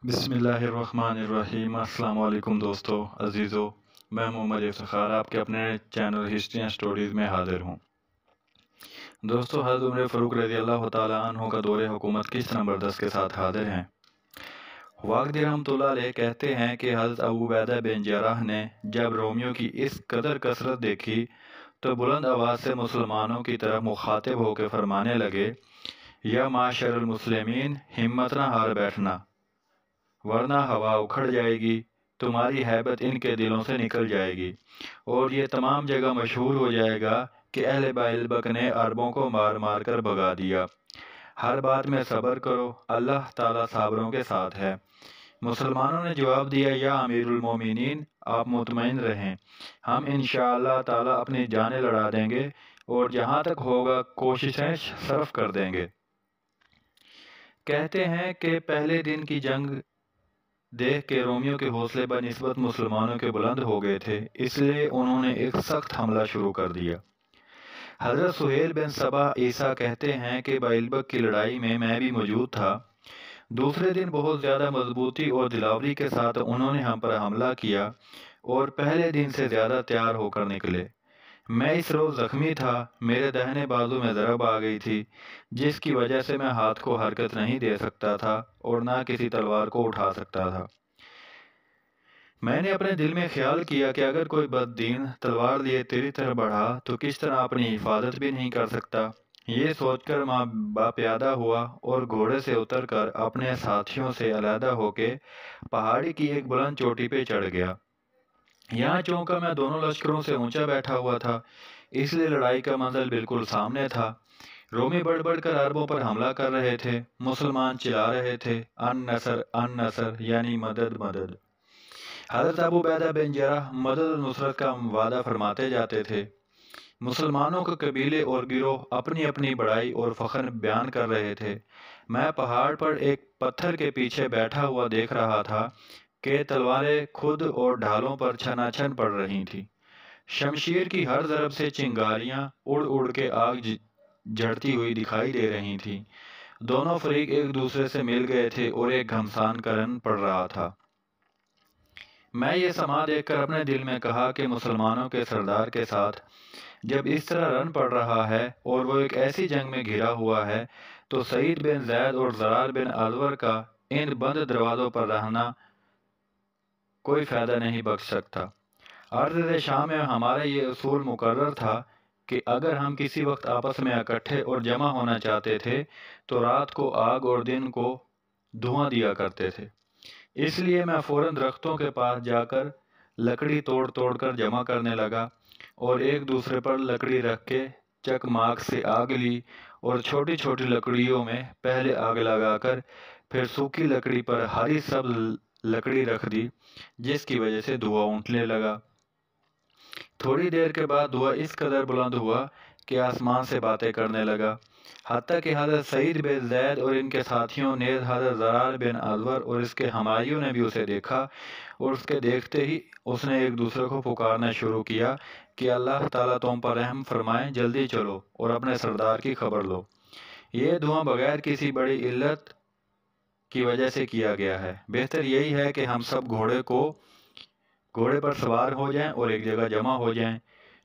بسم اللہ الرحمن الرحیم۔ السلام علیکم دوستو عزیزو، میں محمد افتخار آپ کے اپنے چینل ہسٹری اینڈ سٹوریز میں حاضر ہوں۔ دوستو، حضرت عمر فاروق رضی اللہ تعالیٰ عنہ کا دور حکومت قسط نمبر 10 کے ساتھ حاضر ہیں۔ واقدی رحمۃ اللہ علیہ کہتے ہیں کہ حضرت ابو عبیدہ بن جراح نے جب رومیوں کی اس قدر کثرت دیکھی تو بلند آواز سے مسلمانوں کی طرف مخاطب ہو کے فرمانے لگے، یا معاشر المسلمین، ہمت نہ ہار بیٹھنا، ورنہ ہوا اکھڑ جائے گی، تمہاری ہیبت ان کے دلوں سے نکل جائے گی، اور یہ تمام جگہ مشہور ہو جائے گا کہ اہل بائلبک نے عربوں کو مار مار کر بھگا دیا۔ ہر بات میں صبر کرو، اللہ تعالیٰ صابروں کے ساتھ ہے۔ مسلمانوں نے جواب دیا، یا امیر المومنین، آپ مطمئن رہیں، ہم انشاءاللہ تعالیٰ اپنی جانیں لڑا دیں گے اور جہاں تک ہوگا کوششیں صرف کر دیں گے۔ کہتے ہیں کہ پہلے دن کی جنگ دیکھ کے رومیوں کے حوصلے بنسبت مسلمانوں کے بلند ہو گئے تھے، اس لیے انہوں نے ایک سخت حملہ شروع کر دیا۔ حضرت سہیل بن صبا عیسیٰ کہتے ہیں کہ بائلبک کی لڑائی میں بھی موجود تھا۔ دوسرے دن بہت زیادہ مضبوطی اور دلاوری کے ساتھ انہوں نے ہم پر حملہ کیا اور پہلے دن سے زیادہ تیار ہو کر نکلے۔ میں اس روز زخمی تھا، میرے دہنے بازو میں ضرب آ گئی تھی، جس کی وجہ سے میں ہاتھ کو حرکت نہیں دے سکتا تھا اور نہ کسی تلوار کو اٹھا سکتا تھا۔ میں نے اپنے دل میں خیال کیا کہ اگر کوئی بددین تلوار لیے تیری طرف بڑھا تو کس طرح اپنی حفاظت بھی نہیں کر سکتا۔ یہ سوچ کر میں باپیادہ ہوا اور گھوڑے سے اتر کر اپنے ساتھیوں سے علیحدہ ہو کے پہاڑی کی ایک بلند چوٹی پہ چڑھ گیا۔ یہاں چونکہ میں دونوں لشکروں سے اونچا بیٹھا ہوا تھا، اس لیے لڑائی کا منظر بالکل سامنے تھا۔ رومی بڑھ بڑھ کر عربوں پر حملہ کر رہے تھے، مسلمان چلا رہے تھے، ان نصر ان نصر، یعنی مدد مدد۔ حضرت ابو عبیدہ بن جراح مدد و نصرت کا وعدہ فرماتے جاتے تھے۔ مسلمانوں کے قبیلے اور گروہ اپنی اپنی بڑائی اور فخر بیان کر رہے تھے۔ میں پہاڑ پر ایک پتھر کے پیچھے بیٹھا ہوا دیکھ رہا تھا کہ تلواریں خود اور ڈھالوں پر چھنا چھن پڑ رہی تھیں۔ شمشیر کی ہر ضرب سے چنگاریاں اڑ اڑ کے آگ جھڑتی ہوئی دکھائی دے رہی تھیں۔ دونوں فریق ایک دوسرے سے مل گئے تھے اور ایک گھمسان کرن پڑ رہا تھا۔ میں یہ سما دیکھ کر اپنے دل میں کہا کہ مسلمانوں کے سردار کے ساتھ جب اس طرح رن پڑ رہا ہے اور وہ ایک ایسی جنگ میں گھرا ہوا ہے تو سعید بن زید اور زرار بن ازور کا ان بند دروازوں پر رہنا کوئی فائدہ نہیں بخش سکتا۔ ارض شام میں ہمارا یہ اصول مقرر تھا کہ اگر ہم کسی وقت آپس میں اکٹھے اور جمع ہونا چاہتے تھے تو رات کو آگ اور دن کو دھواں دیا کرتے تھے۔ اس لیے میں فوراً درختوں کے پاس جا کر لکڑی توڑ توڑ کر جمع کرنے لگا اور ایک دوسرے پر لکڑی رکھ کے چکماک سے آگ لی اور چھوٹی چھوٹی لکڑیوں میں پہلے آگ لگا کر پھر سوکھی لکڑی پر ہری سبز لکڑی رکھ دی، جس کی وجہ سے دھواں اٹھنے لگا۔ تھوڑی دیر کے بعد دھواں اس قدر بلند ہوا کہ آسمان سے باتیں کرنے لگا، حتیٰ کہ حضرت سعید بن زید اور ان کے ساتھیوں نے حضرت زرار بن ازور اور اس کے ہمایوں نے بھی اسے دیکھا، اور اس کے دیکھتے ہی اس نے ایک دوسرے کو پکارنا شروع کیا کہ اللہ تعالیٰ تم پر رحم فرمائے، جلدی چلو اور اپنے سردار کی خبر لو۔ یہ دھواں بغیر کسی بڑی علت کی وجہ سے کیا گیا ہے، بہتر یہی ہے کہ ہم سب گھوڑے پر سوار ہو جائیں اور ایک جگہ جمع ہو جائیں۔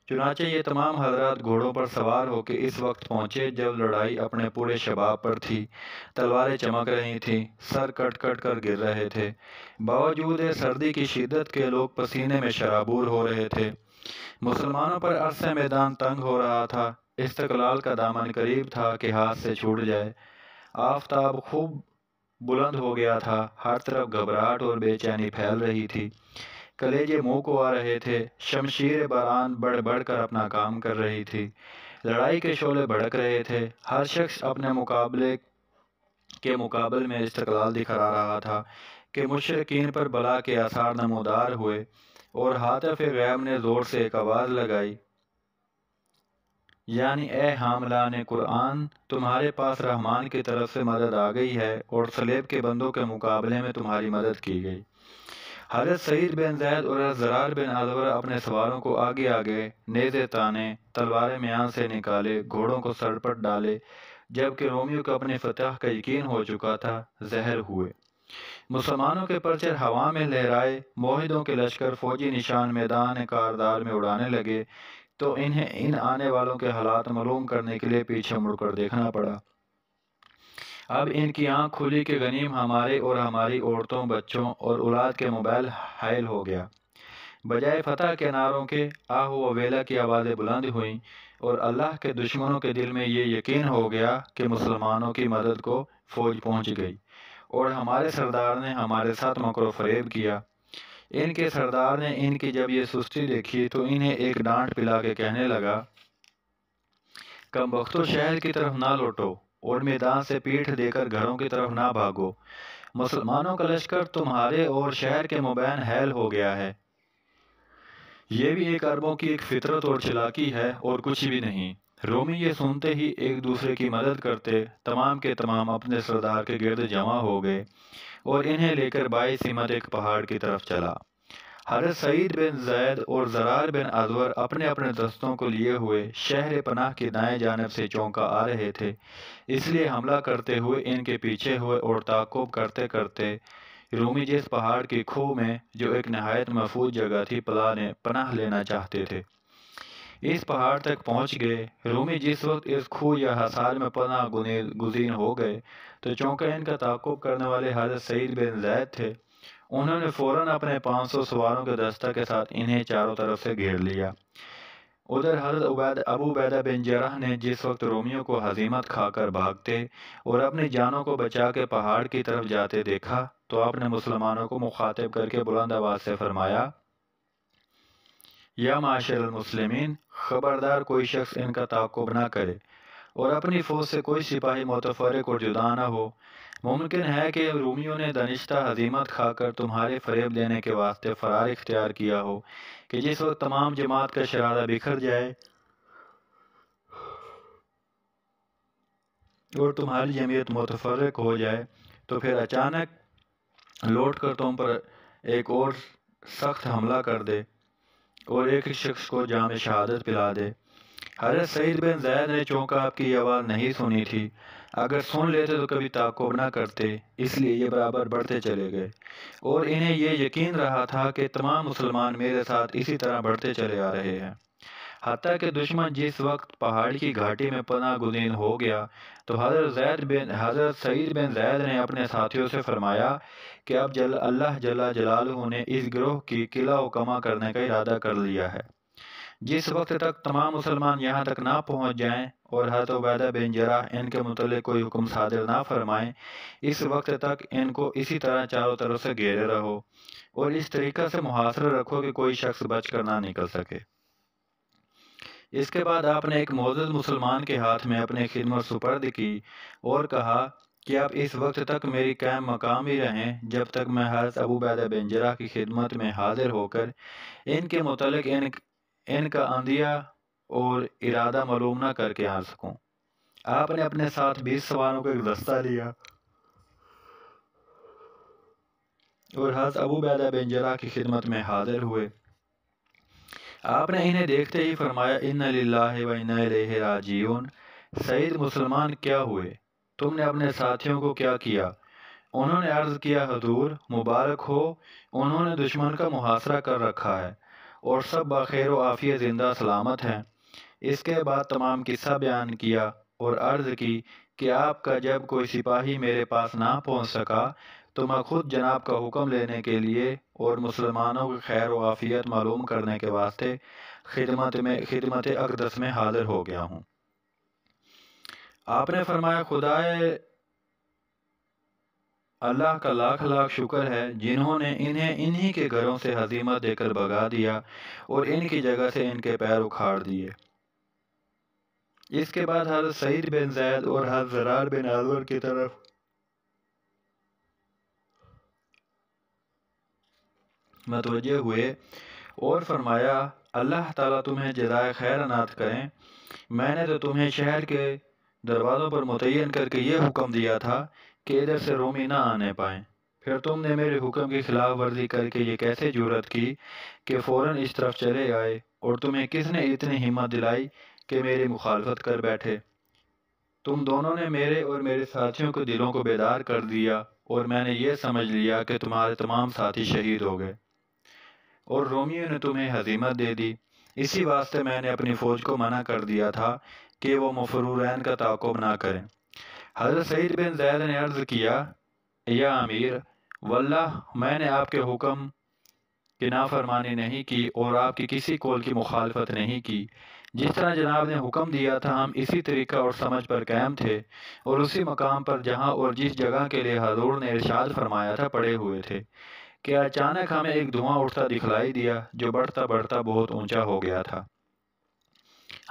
چنانچہ یہ تمام حضرات گھوڑوں پر سوار ہو کے اس وقت پہنچے جب لڑائی اپنے پورے شباب پر تھی، تلواریں چمک رہی تھیں، سر کٹ کٹ کر گر رہے تھے، باوجود سردی کی شدت کے لوگ پسینے میں شرابور ہو رہے تھے۔ مسلمانوں پر عرصہ میدان تنگ ہو رہا تھا، استقلال کا دامن قریب تھا کہ ہاتھ سے چھوٹ جائے۔ آفتاب خوب بلند ہو گیا تھا، ہر طرف گھبراہٹ اور بے چینی پھیل رہی تھی، کلیجے منہ کو آ رہے تھے، شمشیر باران بڑھ بڑھ کر اپنا کام کر رہی تھی، لڑائی کے شعلے بھڑک رہے تھے، ہر شخص اپنے مقابلے کے مقابل میں استقلال دکھا رہا تھا کہ مشرکین پر بلا کے آثار نمودار ہوئے اور حاطف غیب نے زور سے ایک آواز لگائی، یعنی اے حاملان قرآن، تمہارے پاس رحمان کی طرف سے مدد آ گئی ہے اور صلیب کے بندوں کے مقابلے میں تمہاری مدد کی گئی۔ حضرت سعید بن زید اور حضرت زرار بن ازور اپنے سواروں کو آگے آگے نیزے تانے، تلواریں میان سے نکالے، گھوڑوں کو سر پر ڈالے، جبکہ رومیوں کو اپنی فتح کا یقین ہو چکا تھا، زہر ہوئے۔ مسلمانوں کے پرچر ہوا میں لہرائے، موحدوں کے لشکر فوجی نشان میدان کاردار میں اڑانے لگے تو انہیں ان آنے والوں کے حالات معلوم کرنے کے لیے پیچھے مڑ کر دیکھنا پڑا۔ اب ان کی آنکھ کھلی کہ غنیم ہمارے اور ہماری عورتوں، بچوں اور اولاد کے موبائل حائل ہو گیا۔ بجائے فتح کے نعروں کے آہ و ویلا کی آوازیں بلند ہوئیں اور اللہ کے دشمنوں کے دل میں یہ یقین ہو گیا کہ مسلمانوں کی مدد کو فوج پہنچ گئی اور ہمارے سردار نے ہمارے ساتھ مکر و فریب کیا۔ ان کے سردار نے ان کی جب یہ سستی دیکھی تو انہیں ایک ڈانٹ پلا کے کہنے لگا، کم بختو، شہر کی طرف نہ لوٹو اور میدان سے پیٹھ دے کر گھروں کی طرف نہ بھاگو۔ مسلمانوں کا لشکر تمہارے اور شہر کے مابین حائل ہو گیا ہے۔ یہ بھی ایک عربوں کی ایک فطرت اور چلاکی ہے اور کچھ بھی نہیں۔ رومی یہ سنتے ہی ایک دوسرے کی مدد کرتے تمام کے تمام اپنے سردار کے گرد جمع ہو گئے اور انہیں لے کر بائی سمت ایک پہاڑ کی طرف چلا۔ حضرت سعید بن زید اور زرار بن ازور اپنے اپنے دستوں کو لیے ہوئے شہر پناہ کی دائیں جانب سے چونکا آ رہے تھے، اس لیے حملہ کرتے ہوئے ان کے پیچھے ہوئے اور تعاقب کرتے کرتے رومی جس پہاڑ کی کھو میں، جو ایک نہایت محفوظ جگہ تھی، پناہ لینا چاہتے تھے، اس پہاڑ تک پہنچ گئے۔ رومی جس وقت اس کھو یا حصار میں پناہ گزین ہو گئے تو چونکہ ان کا تعاقب کرنے والے حضرت سعید بن زید تھے، انہوں نے فوراً اپنے 500 سواروں کے دستہ کے ساتھ انہیں چاروں طرف سے گھیر لیا۔ ادھر حضرت ابو عبیدہ بن جراح نے جس وقت رومیوں کو ہزیمت کھا کر بھاگتے اور اپنی جانوں کو بچا کے پہاڑ کی طرف جاتے دیکھا تو آپ نے مسلمانوں کو مخاطب کر کے بلند آواز سے فرمایا، یا معاشر المسلمین، خبردار کوئی شخص ان کا تعاقب نہ کرے اور اپنی فوج سے کوئی سپاہی متفرق اور جدا نہ ہو۔ ممکن ہے کہ رومیوں نے دانشتہ ہزیمت کھا کر تمہارے فریب دینے کے واسطے فرار اختیار کیا ہو کہ جس وقت تمام جماعت کا شرارہ بکھر جائے اور تمہاری جمعیت متفرق ہو جائے تو پھر اچانک لوٹ کر تم پر ایک اور سخت حملہ کر دے اور ایک شخص کو جام شہادت پلا دے۔ حضرت سعید بن زید نے چونکہ آپ کی آواز نہیں سنی تھی، اگر سن لیتے تو کبھی تعاقب نہ کرتے، اس لیے یہ برابر بڑھتے چلے گئے اور انہیں یہ یقین رہا تھا کہ تمام مسلمان میرے ساتھ اسی طرح بڑھتے چلے آ رہے ہیں، حتیٰ کہ دشمن جس وقت پہاڑی کی گھاٹی میں پناہ گزین ہو گیا تو حضرت سعید بن زید نے اپنے ساتھیوں سے فرمایا کہ اب اللہ جل جلالہ نے اس گروہ کی قلعہ و کما کرنے کا ارادہ کر لیا ہے۔ جس وقت تک تمام مسلمان یہاں تک نہ پہنچ جائیں اور حضرت عبیدہ بن جراح ان کے متعلق کوئی حکم صادر نہ فرمائیں، اس وقت تک ان کو اسی طرح چاروں طرف سے گھیرے رہو اور اس طریقہ سے محاصرہ رکھو کہ کوئی شخص بچ کر نہ نکل سکے۔ اس کے بعد آپ نے ایک معزز مسلمان کے ہاتھ میں اپنی خدمت سپرد کی اور کہا کہ آپ اس وقت تک میری قائم مقام ہی رہیں جب تک میں حضرت ابو عبیدہ بن جراح کی خدمت میں حاضر ہو کر ان کے متعلق ان کا اندیہ اور ارادہ معلوم نہ کر کے آ سکوں۔ آپ نے اپنے ساتھ 20 سواروں کا ایک دستہ لیا اور حضرت ابو عبیدہ بن جراح کی خدمت میں حاضر ہوئے۔ آپ نے انہیں دیکھتے ہی فرمایا، انا للہ و انا الیہ راجعون۔ سعید، مسلمان کیا ہوئے؟ تم نے اپنے ساتھیوں کو کیا کیا؟ انہوں نے عرض کیا، حضور مبارک ہو، انہوں نے دشمن کا محاصرہ کر رکھا ہے اور سب بخیر و عافیت زندہ سلامت ہیں۔ اس کے بعد تمام قصہ بیان کیا اور عرض کی کہ آپ کا جب کوئی سپاہی میرے پاس نہ پہنچ سکا تو میں خود جناب کا حکم لینے کے لیے اور مسلمانوں کی خیر و عافیت معلوم کرنے کے واسطے خدمت اقدس میں حاضر ہو گیا ہوں۔ آپ نے فرمایا، خدائے اللہ کا لاکھ لاکھ شکر ہے جنہوں نے انہیں انہی کے گھروں سے ہزیمت دے کر بھگا دیا اور ان کی جگہ سے ان کے پیر اکھاڑ دیے۔ اس کے بعد حضرت سعید بن زید اور حضرت زرار بن ازور کی طرف متوجہ ہوئے اور فرمایا، اللہ تعالیٰ تمہیں جزائے خیر عنایت کریں۔ میں نے تو تمہیں شہر کے دروازوں پر متعین کر کے یہ حکم دیا تھا کہ ادھر سے رومی نہ آنے پائیں، پھر تم نے میرے حکم کی خلاف ورزی کر کے یہ کیسے جرأت کی کہ فوراً اس طرف چلے آئے، اور تمہیں کس نے اتنی ہمت دلائی کہ میری مخالفت کر بیٹھے؟ تم دونوں نے میرے اور میرے ساتھیوں کے دلوں کو بیدار کر دیا اور میں نے یہ سمجھ لیا کہ تمہارے تمام ساتھی شہید ہو گئے اور رومیوں نے تمہیں ہزیمت دے دی۔ اسی واسطے میں نے اپنی فوج کو منع کر دیا تھا کہ وہ مفرورین کا تعاقب نہ کریں۔ حضرت سعید بن زید نے عرض کیا، یا امیر، واللہ میں نے آپ کے حکم کی نافرمانی نہیں کی اور آپ کی کسی قول کی مخالفت نہیں کی۔ جس طرح جناب نے حکم دیا تھا ہم اسی طریقہ اور سمجھ پر قائم تھے اور اسی مقام پر جہاں اور جس جگہ کے لیے حضور نے ارشاد فرمایا تھا پڑے ہوئے تھے کہ اچانک ہمیں ایک دھواں اٹھتا دکھلائی دیا جو بڑھتا بڑھتا بہت اونچا ہو گیا تھا۔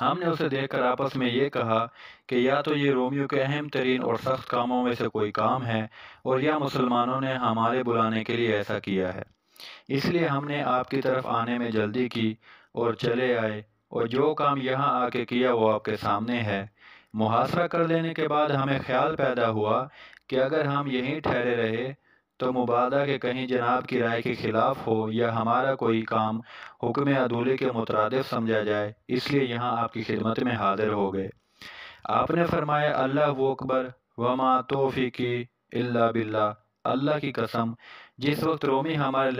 ہم نے اسے دیکھ کر آپس میں یہ کہا کہ یا تو یہ رومیوں کے اہم ترین اور سخت کاموں میں سے کوئی کام ہے اور یا مسلمانوں نے ہمارے بلانے کے لیے ایسا کیا ہے۔ اس لیے ہم نے آپ کی طرف آنے میں جلدی کی اور چلے آئے اور جو کام یہاں آ کے کیا وہ آپ کے سامنے ہے۔ محاصرہ کر لینے کے بعد ہمیں خیال پیدا ہوا کہ اگر ہم یہیں ٹھہرے رہے تو مبادا کہ کہیں جناب کی رائے کے خلاف ہو یا ہمارا کوئی کام حکم عدولی کے مترادف سمجھا جائے، اس لیے یہاں آپ کی خدمت میں حاضر ہو گئے۔ آپ نے فرمایا، اللہ اکبر وما توفیقی الا باللہ، اللہ کی قسم جس وقت رومی ہمارے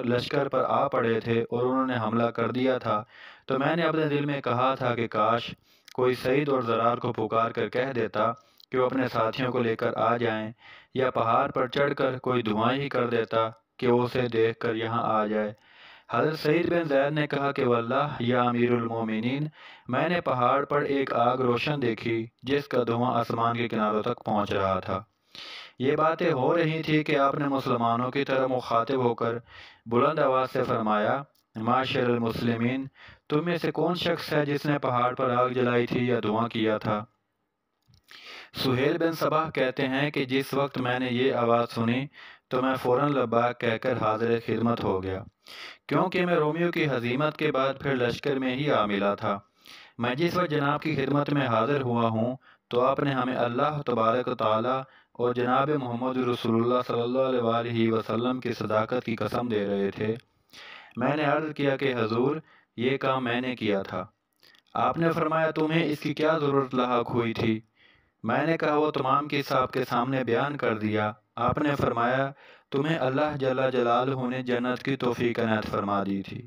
لشکر پر آ پڑے تھے اور انہوں نے حملہ کر دیا تھا تو میں نے اپنے دل میں کہا تھا کہ کاش کوئی سعید اور زرار کو پکار کر کہہ دیتا کہ وہ اپنے ساتھیوں کو لے کر آ جائیں، یا پہاڑ پر چڑھ کر کوئی دعا ہی کر دیتا کہ وہ اسے دیکھ کر یہاں آ جائے۔ حضرت سعید بن زید نے کہا کہ واللہ یا امیر المومنین، میں نے پہاڑ پر ایک آگ روشن دیکھی جس کا دھواں آسمان کے کناروں تک پہنچ رہا تھا۔ یہ باتیں ہو رہی تھی کہ آپ نے مسلمانوں کی طرح مخاطب ہو کر بلند آواز سے فرمایا، معاشر المسلمین، تم میں سے کون شخص ہے جس نے پہاڑ پر آگ جلائی تھی یا دھواں کیا تھا؟ سہیل بن صباح کہتے ہیں کہ جس وقت میں نے یہ آواز سنی تو میں فوراً لبیک کہہ کر حاضر خدمت ہو گیا، کیونکہ میں رومیوں کی ہزیمت کے بعد پھر لشکر میں ہی آ ملا تھا۔ میں جس وقت جناب کی خدمت میں حاضر ہوا ہوں تو آپ نے ہمیں اللہ تبارک و تعالیٰ اور جناب محمد رسول اللہ صلی اللہ علیہ وسلم کی صداقت کی قسم دے رہے تھے۔ میں نے عرض کیا کہ حضور یہ کام میں نے کیا تھا۔ آپ نے فرمایا تمہیں اس کی کیا ضرورت لاحق ہوئی تھی؟ میں نے کہا وہ تمام قصہ آپ کے سامنے بیان کر دیا۔ آپ نے فرمایا تمہیں اللہ جل جلالہ نے جنت کی توفیق عنایت فرما دی تھی۔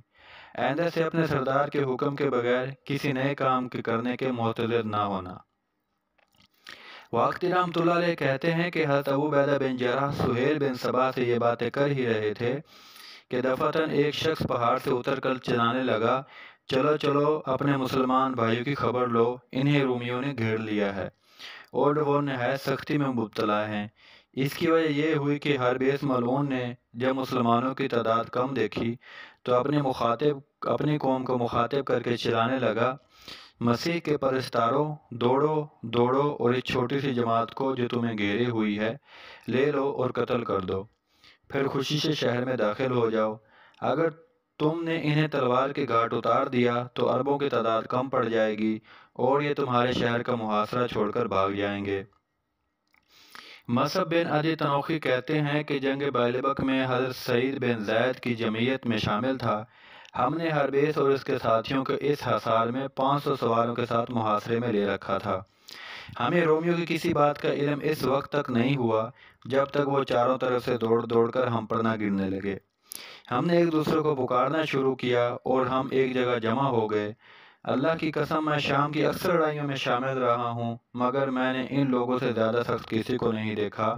آئندہ سے اپنے سردار کے حکم کے بغیر کسی نئے کام کے کرنے کے معترض نہ ہونا۔ واقعی رحمۃ اللہ علیہ کہتے ہیں کہ حضرت ابو عبیدہ بن جراح سہیل بن صباح سے یہ باتیں کر ہی رہے تھے کہ دفعتاً ایک شخص پہاڑ سے اتر کر چلانے لگا، چلو چلو اپنے مسلمان بھائیوں کی خبر لو، انہیں رومیوں نے گھیر لیا ہے اور وہ نہایت سختی میں مبتلا ہیں۔ اس کی وجہ یہ ہوئی کہ حربیس ملعون نے جب مسلمانوں کی تعداد کم دیکھی تو اپنی قوم کو مخاطب کر کے چلانے لگا، مسیح کے پرستاروں، دوڑو دوڑو اور اس چھوٹی سی جماعت کو جو تمہیں گھیرے ہوئی ہے لے لو اور قتل کر دو، پھر خوشی سے شہر میں داخل ہو جاؤ۔ اگر تم نے انہیں تلوار کے گھاٹ اتار دیا تو عربوں کی تعداد کم پڑ جائے گی اور یہ تمہارے شہر کا محاصرہ چھوڑ کر بھاگ جائیں گے۔ مصعب بن عدی تنوخی کہتے ہیں کہ جنگ بیلبک میں حضرت سعید بن زید کی جمعیت میں شامل تھا۔ ہم نے حربیس اور اس کے ساتھیوں کو اس حصار میں 500 سواروں کے ساتھ محاصرے میں لے رکھا تھا۔ ہمیں رومیوں کی کسی بات کا علم اس وقت تک نہیں ہوا جب تک وہ چاروں طرف سے دوڑ دوڑ کر ہم پر نہ گرنے لگے۔ ہم نے ایک دوسرے کو پکارنا شروع کیا اور ہم ایک جگہ جمع ہو گئے۔ اللہ کی قسم میں شام کی اکثر لڑائیوں میں شامل رہا ہوں مگر میں نے ان لوگوں سے زیادہ سخت کسی کو نہیں دیکھا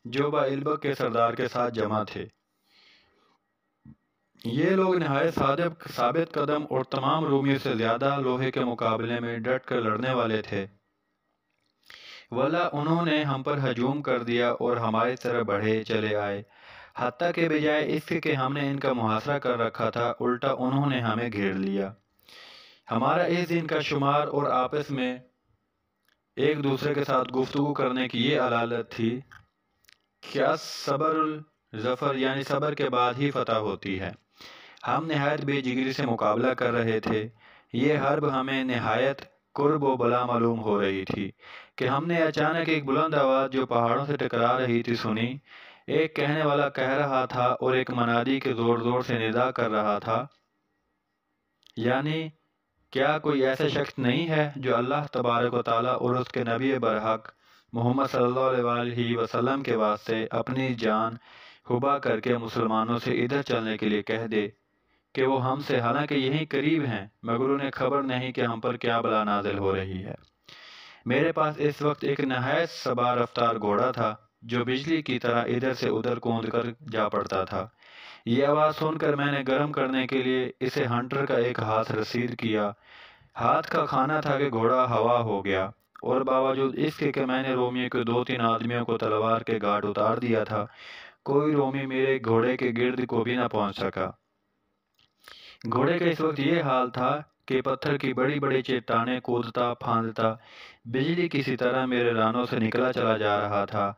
جو بیلبک کے سردار کے ساتھ جمع تھے۔ یہ لوگ نہایت ثابت قدم اور تمام رومیوں سے زیادہ لوہے کے مقابلے میں ڈٹ کر لڑنے والے تھے۔ واللہ انہوں نے ہم پر ہجوم کر دیا اور ہماری طرف بڑھے چلے آئے، حتیٰ کہ بجائے اس کے کہ ہم نے ان کا محاصرہ کر رکھا تھا الٹا انہوں نے ہمیں گھیر لیا۔ ہمارا اس دن کا شمار اور آپس میں ایک دوسرے کے ساتھ گفتگو کرنے کی یہ علالت تھی کہ صبر الظفر یعنی صبر کے بعد ہی فتح ہوتی ہے۔ ہم نہایت بے جگری سے مقابلہ کر رہے تھے۔ یہ حرب ہمیں نہایت قرب و بلا معلوم ہو رہی تھی کہ ہم نے اچانک ایک بلند آواز جو پہاڑوں سے ٹکرا رہی تھی سنی۔ ایک کہنے والا کہہ رہا تھا اور ایک منادی کے زور زور سے ندا کر رہا تھا، یعنی کیا کوئی ایسا شخص نہیں ہے جو اللہ تبارک و تعالیٰ اور اس کے نبی برحق محمد صلی اللہ علیہ وسلم کے واسطے اپنی جان ہبا کر کے مسلمانوں سے ادھر چلنے کے لیے کہہ دے کہ وہ ہم سے حالانکہ یہیں قریب ہیں، مگر انہیں خبر نہیں کہ ہم پر کیا بلا نازل ہو رہی ہے۔ میرے پاس اس وقت ایک نہایت سبا رفتار گھوڑا تھا جو بجلی کی طرح ادھر سے ادھر کوند کر جا پڑتا تھا۔ یہ آواز سن کر میں نے گرم کرنے کے لیے اسے ہنٹر کا ایک ہاتھ رسید کیا۔ ہاتھ کا کھانا تھا کہ گھوڑا ہوا ہو گیا، اور باوجود اس کے کہ میں نے رومیوں کے 2-3 آدمیوں کو تلوار کے گھاٹ اتار دیا تھا، کوئی رومی میرے گھوڑے کے گرد کو بھی نہ پہنچ سکا۔ گھوڑے کا اس وقت یہ حال تھا کہ پتھر کی بڑی بڑی چٹانیں کودتا پھاندتا بجلی کسی طرح میرے رانوں سے نکلا چلا جا رہا تھا،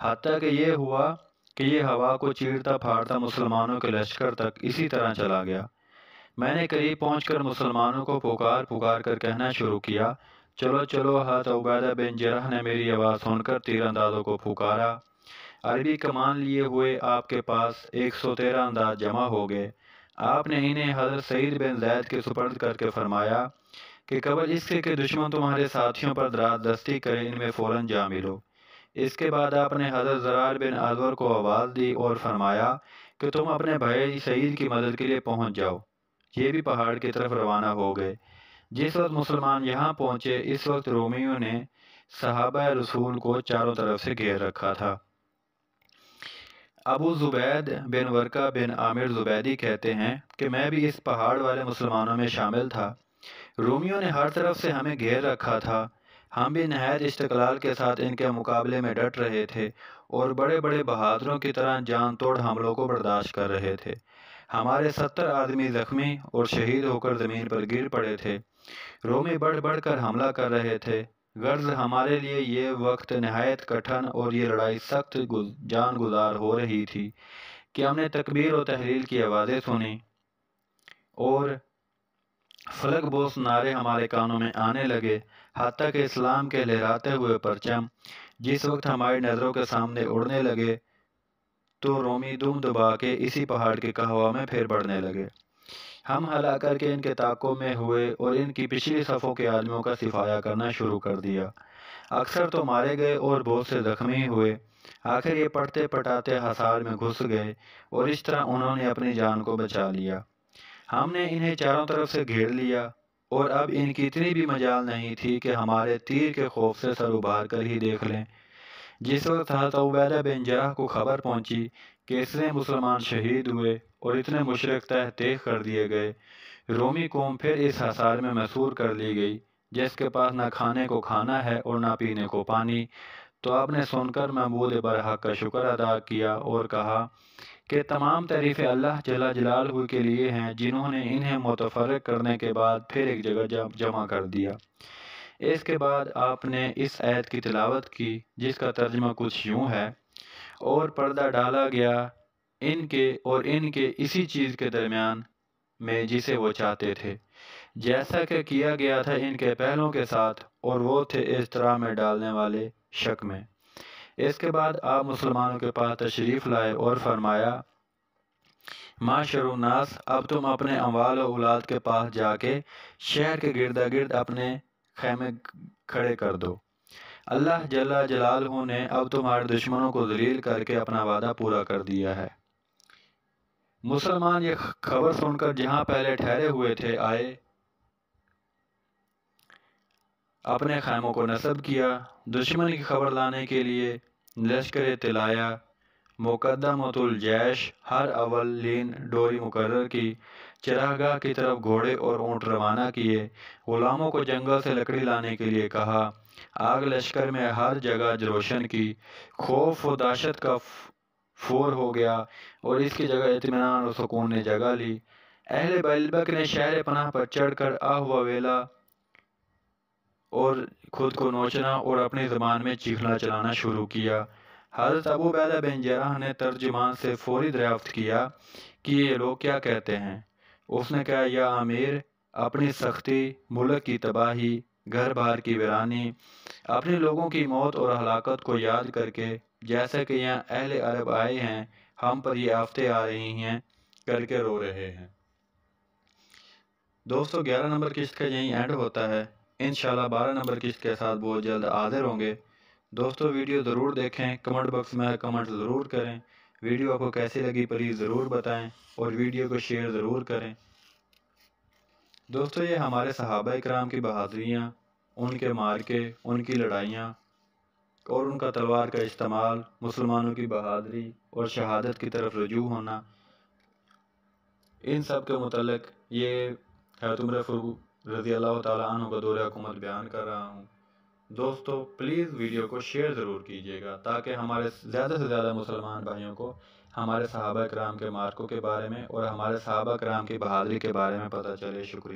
حتیٰ کہ یہ ہوا کہ یہ ہوا کو چیرتا پھاڑتا مسلمانوں کے لشکر تک اسی طرح چلا گیا۔ میں نے قریب پہنچ کر مسلمانوں کو پکار پکار کر کہنا شروع کیا، چلو چلو۔ حضرت عبیدہ بن جرح نے میری آواز سن کر تیر اندازوں کو پکارا۔ عربی کمان لیے ہوئے آپ کے پاس 113 انداز جمع ہو گئے۔ آپ نے انہیں حضرت سعید بن زید کے سپرد کر کے فرمایا کہ قبل اس کے کہ دشمن تمہارے ساتھیوں پر درات دستی کرے، ان میں فوراً جا ملو۔ اس کے بعد آپ نے حضرت زرار بن ازور کو آواز دی اور فرمایا کہ تم اپنے بھائی سعید کی مدد کے لیے پہنچ جاؤ۔ یہ بھی پہاڑ کی طرف روانہ ہو گئے۔ جس وقت مسلمان یہاں پہنچے، اس وقت رومیوں نے صحابہ رسول کو چاروں طرف سے گھیر رکھا تھا۔ ابو زبید بن ورقہ بن عامر زبیدی کہتے ہیں کہ میں بھی اس پہاڑ والے مسلمانوں میں شامل تھا۔ رومیوں نے ہر طرف سے ہمیں گھیر رکھا تھا، ہم بھی نہایت استقلال کے ساتھ ان کے مقابلے میں ڈٹ رہے تھے اور بڑے بڑے بہادروں کی طرح جان توڑ حملوں کو برداشت کر رہے تھے۔ ہمارے 70 آدمی زخمی اور شہید ہو کر زمین پر گر پڑے تھے۔ رومی بڑھ بڑھ کر حملہ کر رہے تھے۔ غرض ہمارے لیے یہ وقت نہایت کٹھن اور یہ لڑائی سخت جان گزار ہو رہی تھی کہ ہم نے تکبیر و تحلیل کی آوازیں سنی اور فلک بوس نعرے ہمارے کانوں میں آنے لگے، حتیٰ کہ اسلام کے لہراتے ہوئے پرچم جس وقت ہماری نظروں کے سامنے اڑنے لگے تو رومی دم دبا کے اسی پہاڑ کی ہوا میں پھر بڑھنے لگے۔ ہم ہلا کر کے ان کے تعاقب میں ہوئے اور ان کی پچھلی صفوں کے آدمیوں کا صفایا کرنا شروع کر دیا۔ اکثر تو مارے گئے اور بہت سے زخمی ہوئے۔ آخر یہ پٹتے پٹاتے حصار میں گھس گئے اور اس طرح انہوں نے اپنی جان کو بچا لیا۔ ہم نے انہیں چاروں طرف سے گھیر لیا اور اب ان کی اتنی بھی مجال نہیں تھی کہ ہمارے تیر کے خوف سے سر ابھار کر ہی دیکھ لیں۔ جس وقت حضرت عبیدہ بن جرح کو خبر پہنچی کہ اتنے مسلمان شہید ہوئے اور اتنے مشرک تحت کر دیے گئے، رومی قوم پھر اس حصار میں محصور کر لی گئی جس کے پاس نہ کھانے کو کھانا ہے اور نہ پینے کو پانی۔ تو آپ نے سن کر معبود برحق کا شکر ادا کیا اور کہا کہ تمام تعریفیں اللہ جل جلالہ کے لیے ہیں جنہوں نے انہیں متفرق کرنے کے بعد پھر ایک جگہ جمع کر دیا۔ اس کے بعد آپ نے اس آیت کی تلاوت کی جس کا ترجمہ کچھ یوں ہے، اور پردہ ڈالا گیا ان کے اور ان کے اسی چیز کے درمیان میں جسے وہ چاہتے تھے، جیسا کہ کیا گیا تھا ان کے پہلوں کے ساتھ، اور وہ تھے اضطراب میں ڈالنے والے شک میں۔ اس کے بعد آپ مسلمانوں کے پاس تشریف لائے اور فرمایا، معاشر الناس، اب تم اپنے اموال و اولاد کے پاس جا کے شہر کے گردا گرد اپنے خیمے کھڑے کر دو۔ اللہ جل جلالہ نے اب تمہارے دشمنوں کو ذلیل کر کے اپنا وعدہ پورا کر دیا ہے۔ مسلمان یہ خبر سن کر جہاں پہلے ٹھہرے ہوئے تھے آئے، اپنے خیموں کو نصب کیا۔ دشمن کی خبر لانے کے لیے لشکر طلایہ مقدمۃ الجیش ہر اولین ڈوری مقرر کی، چراگاہ کی طرف گھوڑے اور اونٹ روانہ کیے، غلاموں کو جنگل سے لکڑی لانے کے لیے کہا، آگ لشکر میں ہر جگہ روشن کی۔ خوف و دہشت کا فور ہو گیا اور اس کی جگہ اطمینان اور سکون نے جگہ لی۔ اہل بیلبک نے شہر پناہ پر چڑھ کر آہ و ویلا اور خود کو نوچنا اور اپنی زبان میں چیخنا چلانا شروع کیا۔ حضرت ابو عبیدہ بن جرح نے ترجمان سے فوری دریافت کیا کہ یہ لوگ کیا کہتے ہیں۔ اس نے کہا، یا امیر، اپنی سختی، ملک کی تباہی، گھر بار کی ویرانی، اپنے لوگوں کی موت اور ہلاکت کو یاد کر کے، جیسا کہ یہاں اہل عرب آئے ہیں، ہم پر یہ آفتیں آ رہی ہیں کر کے رو رہے ہیں۔ دوستو، 11 نمبر قسط کا یہیں اینڈ ہوتا ہے۔ انشاءاللہ 12 نمبر قسط کے ساتھ بہت جلد حاضر ہوں گے۔ دوستو ویڈیو ضرور دیکھیں، کمنٹ باکس میں کمنٹ ضرور کریں، ویڈیو آپ کو کیسی لگی پلیز ضرور بتائیں اور ویڈیو کو شیئر ضرور کریں۔ دوستو یہ ہمارے صحابہ اکرام کی بہادریاں، ان کے مارکے، ان کی لڑائیاں اور ان کا تلوار کا استعمال، مسلمانوں کی بہادری اور شہادت کی طرف رجوع ہونا، ان سب کے متعلق یہ حضرت عمر فاروق رضی اللہ تعالیٰ عنہ کا دور حکومت بیان کر رہا ہوں۔ دوستو پلیز ویڈیو کو شیئر ضرور کیجیے گا تاکہ ہمارے زیادہ سے زیادہ مسلمان بھائیوں کو ہمارے صحابہ کرام کے مارکوں کے بارے میں اور ہمارے صحابہ کرام کی بہادری کے بارے میں پتہ چلے۔ شکریہ۔